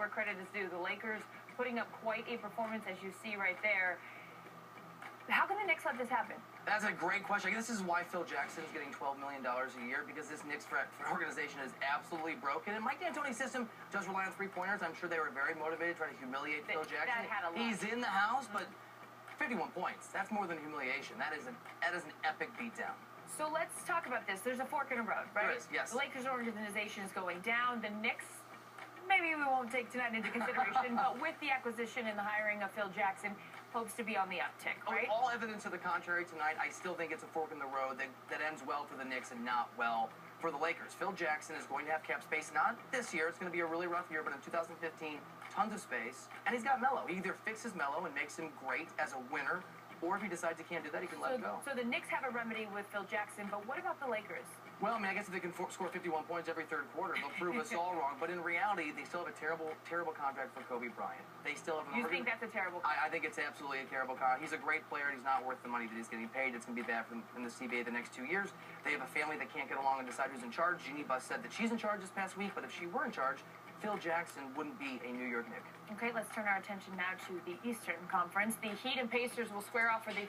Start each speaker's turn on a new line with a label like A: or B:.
A: where credit is due. The Lakers putting up quite a performance, as you see right there. How can the Knicks let this happen?
B: That's a great question. I guess this is why Phil Jackson is getting $12 million a year, because this Knicks organization is absolutely broken. And Mike D'Antoni's system does rely on three-pointers. I'm sure they were very motivated trying to humiliate Phil Jackson. He's in the house, but 51 points. That's more than humiliation. That is an epic beatdown.
A: So let's talk about this. There's a fork in the road, right?
B: There is, yes.
A: The Lakers organization is going down. The Knicks, maybe we won't take tonight into consideration, but with the acquisition and the hiring of Phil Jackson, hopes to be on the uptick, right?
B: All evidence to the contrary tonight. I still think it's a fork in the road that ends well for the Knicks and not well for the Lakers. Phil Jackson is going to have cap space, not this year. It's going to be a really rough year, but in 2015, tons of space. And he's got Melo. He either fixes Melo and makes him great as a winner, or if he decides he can't do that, he can let him go.
A: So the Knicks have a remedy with Phil Jackson, but what about the Lakers?
B: Well, I mean, I guess if they can score 51 points every third quarter, they'll prove us all wrong. But in reality, they still have a terrible, terrible contract for Kobe Bryant. They still have
A: You think that's a terrible contract?
B: I think it's absolutely a terrible contract. He's a great player, and he's not worth the money that he's getting paid. It's going to be bad for them in the CBA the next 2 years. They have a family that can't get along and decide who's in charge. Jeannie Buss said that she's in charge this past week, but if she were in charge, Phil Jackson wouldn't be a New York Knick.
A: Okay, let's turn our attention now to the Eastern Conference. The Heat and Pacers will square off for the